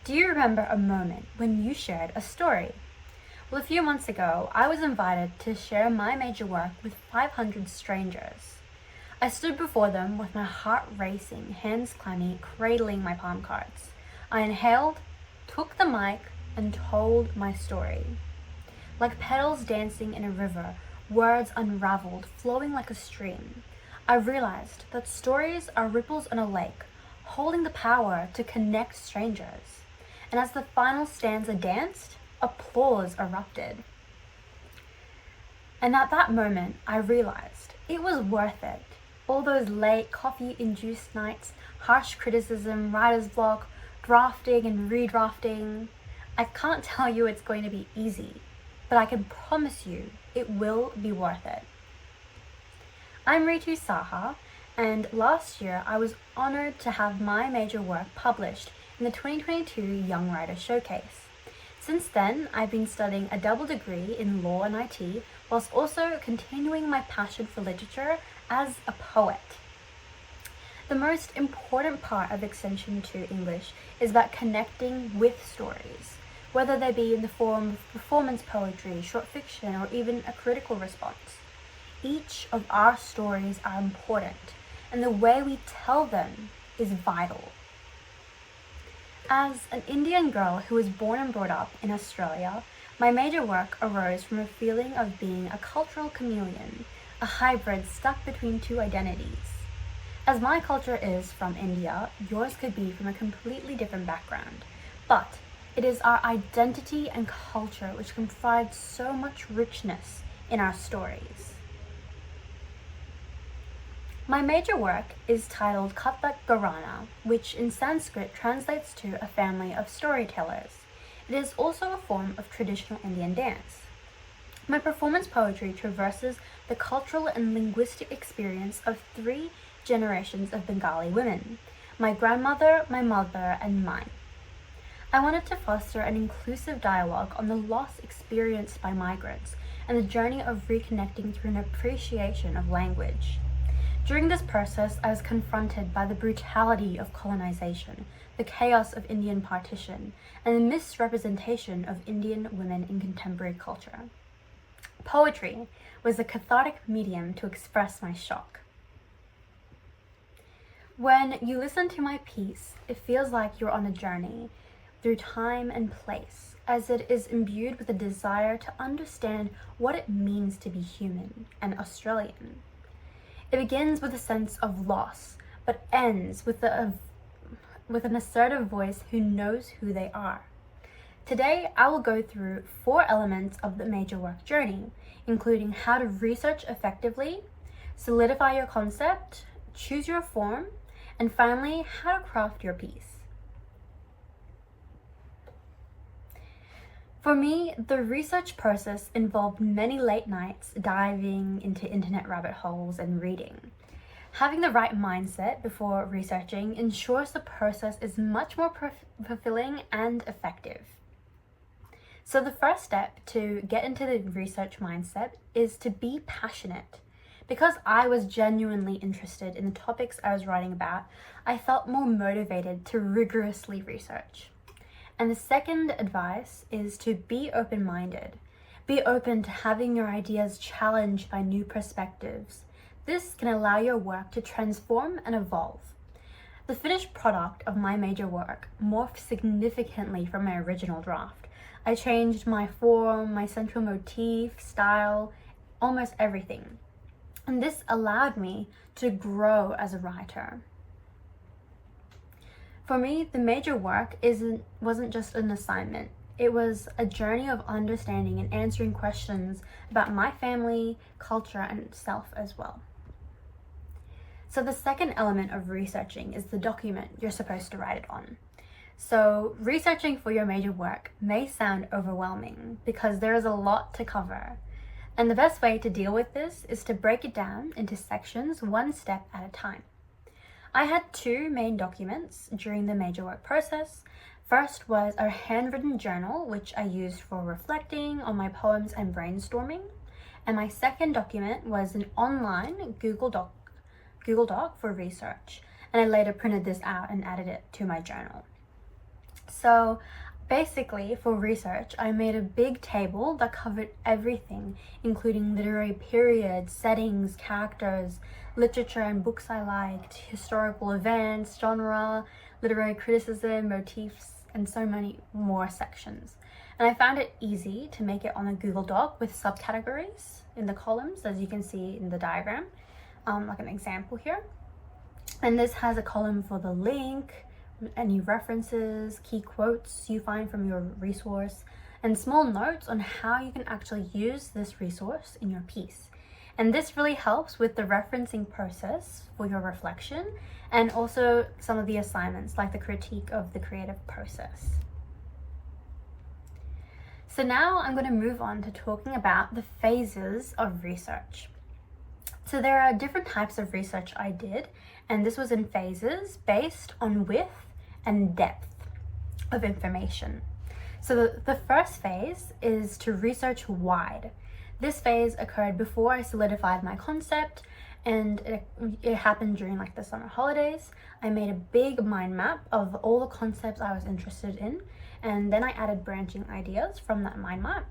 Do you remember a moment when you shared a story? Well, a few months ago, I was invited to share my major work with 500 strangers. I stood before them with my heart racing, hands clammy, cradling my palm cards. I inhaled, took the mic, and told my story. Like petals dancing in a river, words unraveled, flowing like a stream. I realized that stories are ripples on a lake, holding the power to connect strangers. And as the final stanza danced, applause erupted. And at that moment, I realized it was worth it. All those late coffee-induced nights, harsh criticism, writer's block, drafting and redrafting. I can't tell you it's going to be easy, but I can promise you it will be worth it. I'm Hritu, and last year I was honored to have my major work published in the 2022 Young Writer Showcase. Since then, I've been studying a double degree in law and IT, whilst also continuing my passion for literature as a poet. The most important part of Extension 2 English is about connecting with stories, whether they be in the form of performance poetry, short fiction, or even a critical response. Each of our stories are important, and the way we tell them is vital. As an Indian girl who was born and brought up in Australia, my major work arose from a feeling of being a cultural chameleon, a hybrid stuck between two identities. As my culture is from India, yours could be from a completely different background, but it is our identity and culture which can provide so much richness in our stories. My major work is titled Kathak Gharana, which in Sanskrit translates to a family of storytellers. It is also a form of traditional Indian dance. My performance poetry traverses the cultural and linguistic experience of 3 generations of Bengali women: my grandmother, my mother, and mine. I wanted to foster an inclusive dialogue on the loss experienced by migrants and the journey of reconnecting through an appreciation of language. During this process, I was confronted by the brutality of colonization, the chaos of Indian partition, and the misrepresentation of Indian women in contemporary culture. Poetry was a cathartic medium to express my shock. When you listen to my piece, it feels like you're on a journey through time and place, as it is imbued with a desire to understand what it means to be human and Australian. It begins with a sense of loss, but ends with an assertive voice who knows who they are. Today, I will go through 4 elements of the major work journey, including how to research effectively, solidify your concept, choose your form, and finally, how to craft your piece. For me, the research process involved many late nights diving into internet rabbit holes and reading. Having the right mindset before researching ensures the process is much more fulfilling and effective. So the first step to get into the research mindset is to be passionate. Because I was genuinely interested in the topics I was writing about, I felt more motivated to rigorously research. And the second advice is to be open-minded. Be open to having your ideas challenged by new perspectives. This can allow your work to transform and evolve. The finished product of my major work morphed significantly from my original draft. I changed my form, my central motif, style, almost everything. And this allowed me to grow as a writer. For me, the major work wasn't just an assignment. It was a journey of understanding and answering questions about my family, culture, and self as well. So the second element of researching is the document you're supposed to write it on. So researching for your major work may sound overwhelming because there is a lot to cover. And the best way to deal with this is to break it down into sections, one step at a time. I had 2 main documents during the major work process. First was a handwritten journal, which I used for reflecting on my poems and brainstorming. And my second document was an online Google Doc for research. And I later printed this out and added it to my journal. So basically, for research, I made a big table that covered everything, including literary periods, settings, characters, literature and books I liked, historical events, genre, literary criticism, motifs, and so many more sections. And I found it easy to make it on a Google Doc with subcategories in the columns, as you can see in the diagram, like an example here. And this has a column for the link, any references, key quotes you find from your resource, and small notes on how you can actually use this resource in your piece. And this really helps with the referencing process for your reflection, and also some of the assignments like the critique of the creative process. So now I'm going to move on to talking about the phases of research. So there are different types of research I did, and this was in phases based on width and depth of information. So the first phase is to research wide. This phase occurred before I solidified my concept, and it happened during like the summer holidays. I made a big mind map of all the concepts I was interested in, and then I added branching ideas from that mind map.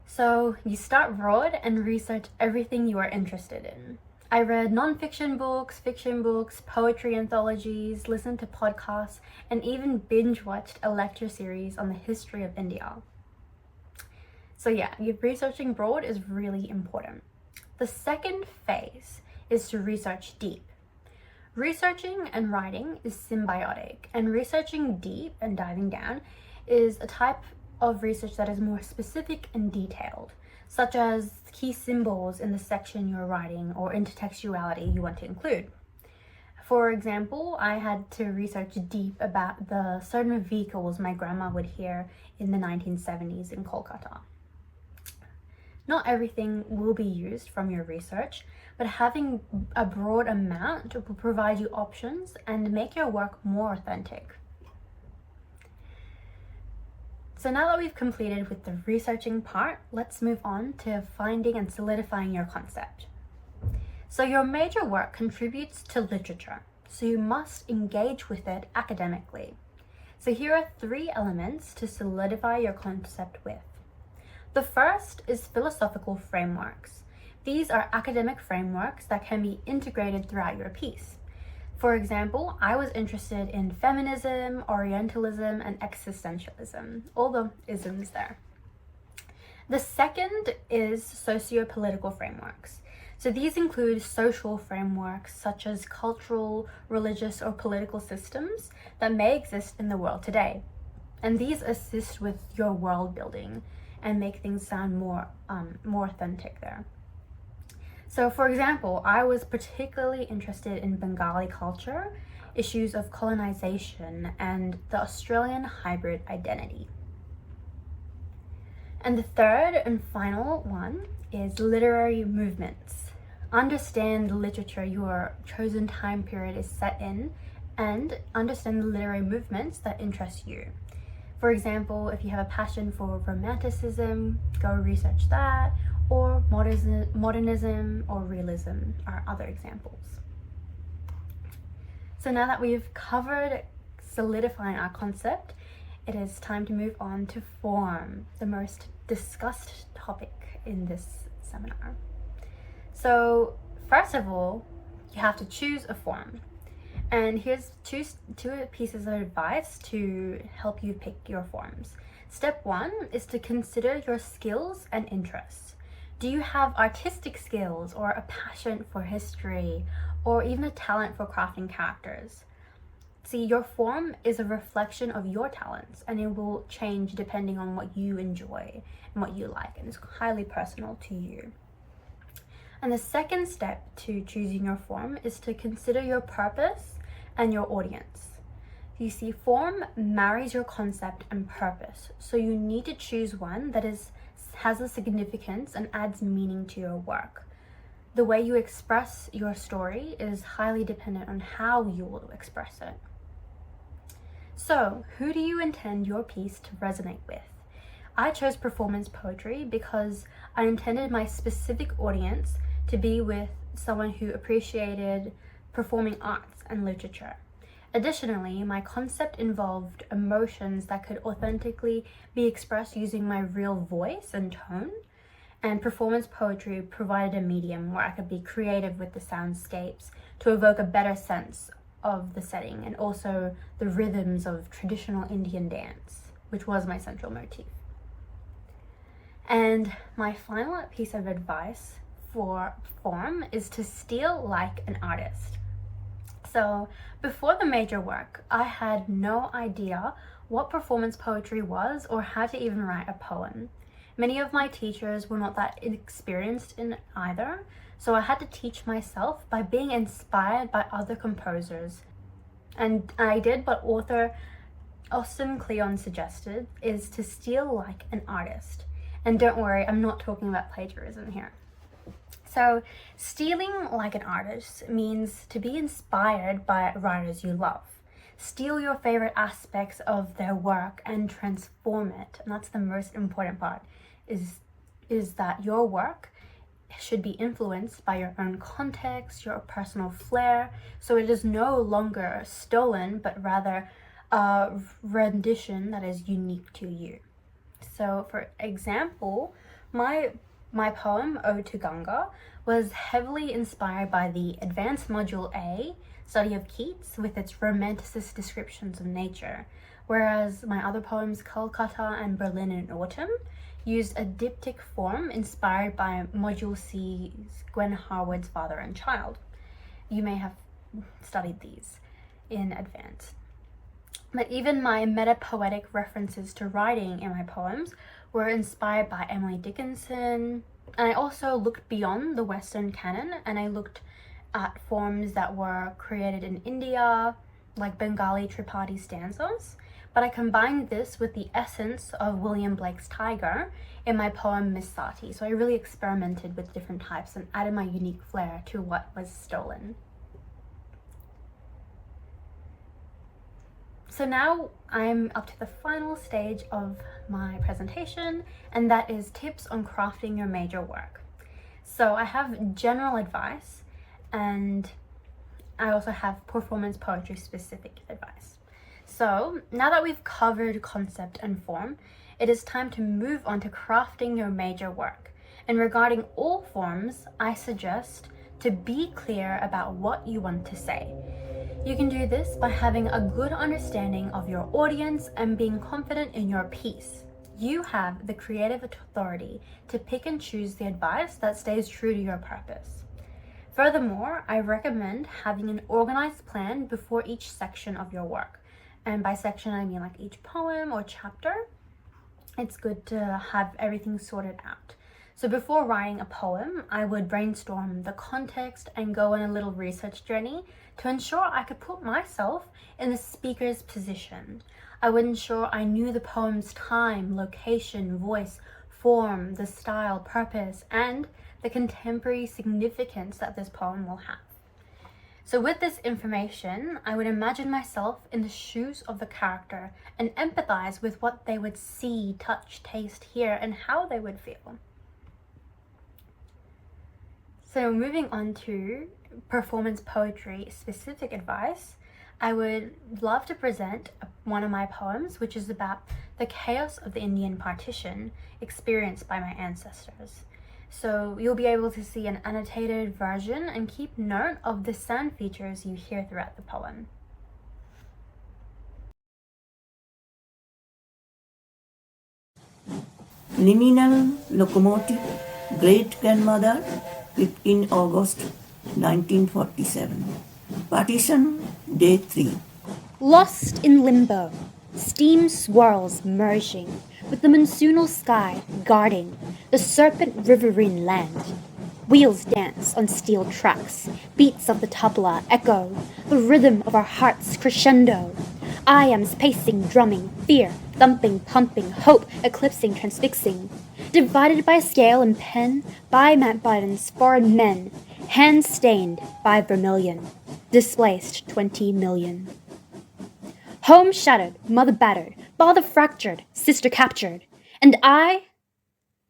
So you start broad and research everything you are interested in. I read non-fiction books, fiction books, poetry anthologies, listened to podcasts, and even binge-watched a lecture series on the history of India. So yeah, researching broad is really important. The second phase is to research deep. Researching and writing is symbiotic, and researching deep and diving down is a type of research that is more specific and detailed, such as key symbols in the section you're writing or intertextuality you want to include. For example, I had to research deep about the certain vehicles my grandma would hear in the 1970s in Kolkata. Not everything will be used from your research, but having a broad amount will provide you options and make your work more authentic. So now that we've completed with the researching part, let's move on to finding and solidifying your concept. So your major work contributes to literature, so you must engage with it academically. So here are 3 elements to solidify your concept with. The first is philosophical frameworks. These are academic frameworks that can be integrated throughout your piece. For example, I was interested in feminism, Orientalism, and existentialism, all the isms there. The second is socio-political frameworks. So these include social frameworks such as cultural, religious, or political systems that may exist in the world today. And these assist with your world building and make things sound more authentic there. So for example, I was particularly interested in Bengali culture, issues of colonization, and the Australian hybrid identity. And the third and final one is literary movements. Understand the literature your chosen time period is set in, and understand the literary movements that interest you. For example, if you have a passion for romanticism, go research that, or modernism or realism are other examples. So now that we've covered solidifying our concept, it is time to move on to form, the most discussed topic in this seminar. So first of all, you have to choose a form. And here's two pieces of advice to help you pick your forms. Step 1 is to consider your skills and interests. Do you have artistic skills or a passion for history or even a talent for crafting characters? See, your form is a reflection of your talents, and it will change depending on what you enjoy and what you like, and it's highly personal to you. And the second step to choosing your form is to consider your purpose and your audience. You see, form marries your concept and purpose, so you need to choose one that has a significance and adds meaning to your work. The way you express your story is highly dependent on how you will express it. So, who do you intend your piece to resonate with? I chose performance poetry because I intended my specific audience to be with someone who appreciated performing arts and literature. Additionally, my concept involved emotions that could authentically be expressed using my real voice and tone, and performance poetry provided a medium where I could be creative with the soundscapes to evoke a better sense of the setting and also the rhythms of traditional Indian dance, which was my central motif. And my final piece of advice for form is to steal like an artist. So before the major work, I had no idea what performance poetry was or how to even write a poem. Many of my teachers were not that experienced in either, so I had to teach myself by being inspired by other composers. And I did what author Austin Kleon suggested, is to steal like an artist. And don't worry, I'm not talking about plagiarism here. So stealing like an artist means to be inspired by writers you love. Steal your favorite aspects of their work and transform it. And that's the most important part, is that your work should be influenced by your own context, your personal flair. So it is no longer stolen, but rather a rendition that is unique to you. So for example, my poem, Ode to Ganga, was heavily inspired by the Advanced Module A study of Keats with its romanticist descriptions of nature, whereas my other poems, Kolkata and Berlin in Autumn, used a diptych form inspired by Module C's Gwen Harwood's Father and Child. You may have studied these in advance. But even my meta-poetic references to writing in my poems were inspired by Emily Dickinson, and I also looked beyond the Western canon and I looked at forms that were created in India, like Bengali Tripartite stanzas, but I combined this with the essence of William Blake's tiger in my poem Miss Sati. So I really experimented with different types and added my unique flair to what was stolen. So now I'm up to the final stage of my presentation, and that is tips on crafting your major work. So I have general advice, and I also have performance poetry specific advice. So now that we've covered concept and form, it is time to move on to crafting your major work. And regarding all forms, I suggest to be clear about what you want to say. You can do this by having a good understanding of your audience and being confident in your piece. You have the creative authority to pick and choose the advice that stays true to your purpose. Furthermore, I recommend having an organized plan before each section of your work. And by section, I mean like each poem or chapter. It's good to have everything sorted out. So before writing a poem, I would brainstorm the context and go on a little research journey to ensure I could put myself in the speaker's position. I would ensure I knew the poem's time, location, voice, form, the style, purpose, and the contemporary significance that this poem will have. So with this information, I would imagine myself in the shoes of the character and empathize with what they would see, touch, taste, hear, and how they would feel. So moving on to performance poetry specific advice, I would love to present one of my poems, which is about the chaos of the Indian partition experienced by my ancestors. So you'll be able to see an annotated version and keep note of the sound features you hear throughout the poem. Liminal locomotive, great-grandmother, 15 August 1947. Partition, day 3. Lost in limbo, steam swirls merging with the monsoonal sky guarding the serpent riverine land. Wheels dance on steel tracks, beats of the tabla echo, the rhythm of our hearts crescendo. I am pacing, drumming, fear, thumping, pumping, hope, eclipsing, transfixing. Divided by scale and pen, by Matt Biden's foreign men, hands stained by vermilion, displaced 20 million. Home shattered, mother battered, father fractured, sister captured, and I,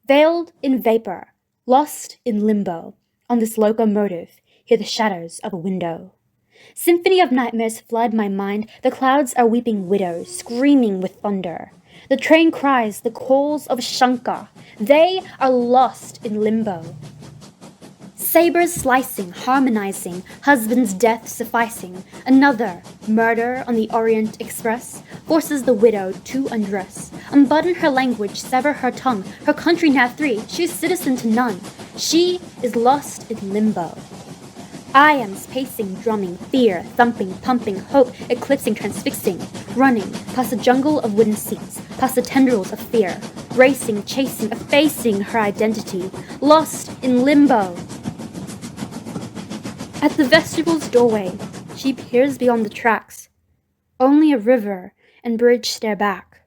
veiled in vapor, lost in limbo, on this locomotive, hear the shadows of a window. Symphony of nightmares flood my mind. The clouds are weeping widows, screaming with thunder. The train cries the calls of Shankar. They are lost in limbo. Sabres slicing, harmonizing, husband's death sufficing. Another murder on the Orient Express forces the widow to undress, unbutton her language, sever her tongue. Her country now free, she's citizen to none. She is lost in limbo. Iams pacing, drumming, fear, thumping, pumping, hope, eclipsing, transfixing, running past a jungle of wooden seats, past the tendrils of fear, racing, chasing, effacing her identity, lost in limbo. At the vestible's doorway, she peers beyond the tracks. Only a river and bridge stare back.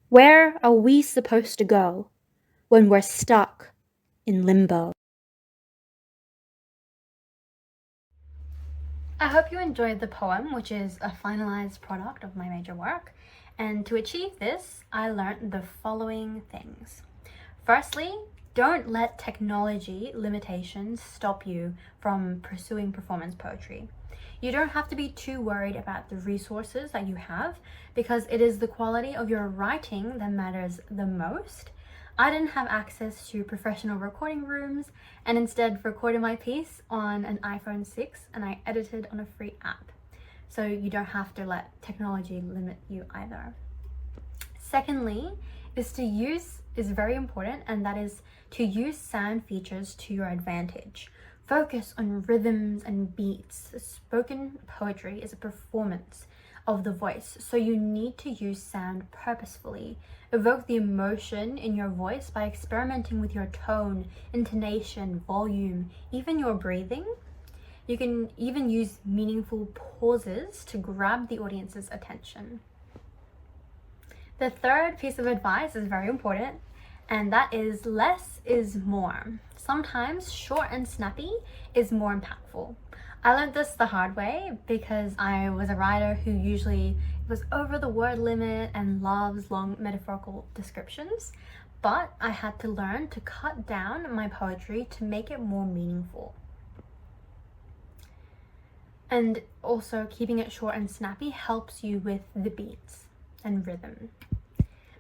Where are we supposed to go when we're stuck in limbo? I hope you enjoyed the poem, which is a finalized product of my major work. And to achieve this, I learned the following things. Firstly, don't let technology limitations stop you from pursuing performance poetry. You don't have to be too worried about the resources that you have, because it is the quality of your writing that matters the most. I didn't have access to professional recording rooms and instead recorded my piece on an iPhone 6 and I edited on a free app. So you don't have to let technology limit you either. Secondly, is very important, and that is to use sound features to your advantage. Focus on rhythms and beats. Spoken poetry is a performance of the voice, so you need to use sound purposefully. Evoke the emotion in your voice by experimenting with your tone, intonation, volume, even your breathing. You can even use meaningful pauses to grab the audience's attention. The third piece of advice is very important, and that is less is more. Sometimes short and snappy is more impactful. I learned this the hard way because I was a writer who usually was over the word limit and loves long metaphorical descriptions, but I had to learn to cut down my poetry to make it more meaningful. And also keeping it short and snappy helps you with the beats and rhythm.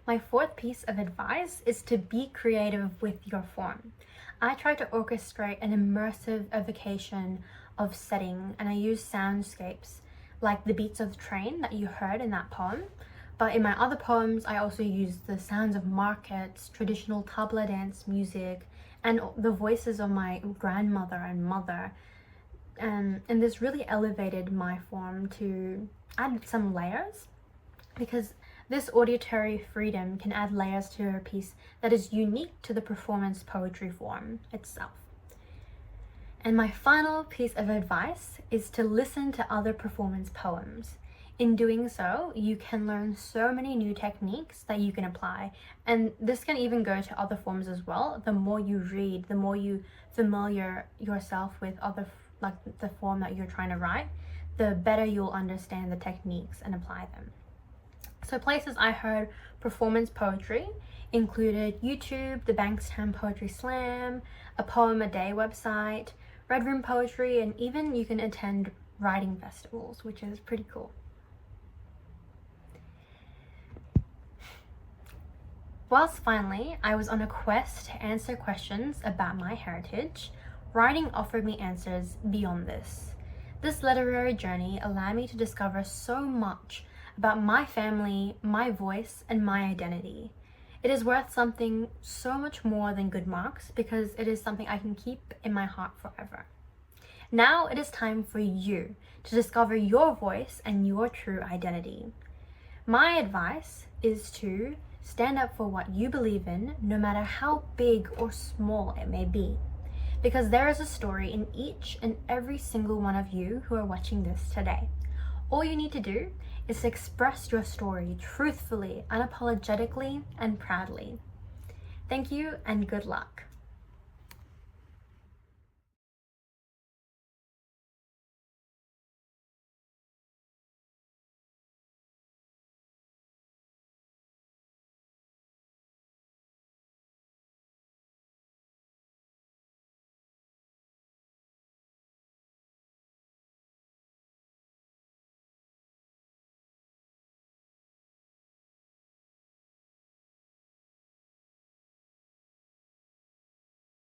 My fourth piece of advice is to be creative with your form. I try to orchestrate an immersive evocation of setting, and I use soundscapes like the beats of the train that you heard in that poem. But in my other poems, I also use the sounds of markets, traditional tabla dance music, and the voices of my grandmother and mother. And this really elevated my form to add some layers, because this auditory freedom can add layers to a piece that is unique to the performance poetry form itself. And my final piece of advice is to listen to other performance poems. In doing so, you can learn so many new techniques that you can apply. And this can even go to other forms as well. The more you read, the more you familiar yourself with the form that you're trying to write, the better you'll understand the techniques and apply them. So places I heard performance poetry included YouTube, the Bankstown Poetry Slam, a Poem a Day website, Red Room Poetry, and even you can attend writing festivals, which is pretty cool. Whilst finally I was on a quest to answer questions about my heritage, writing offered me answers beyond this. This literary journey allowed me to discover so much about my family, my voice, and my identity. It is worth something so much more than good marks because it is something I can keep in my heart forever. Now it is time for you to discover your voice and your true identity. My advice is to stand up for what you believe in, no matter how big or small it may be, because there is a story in each and every single one of you who are watching this today. All you need to do is to express your story truthfully, unapologetically, and proudly. Thank you and good luck.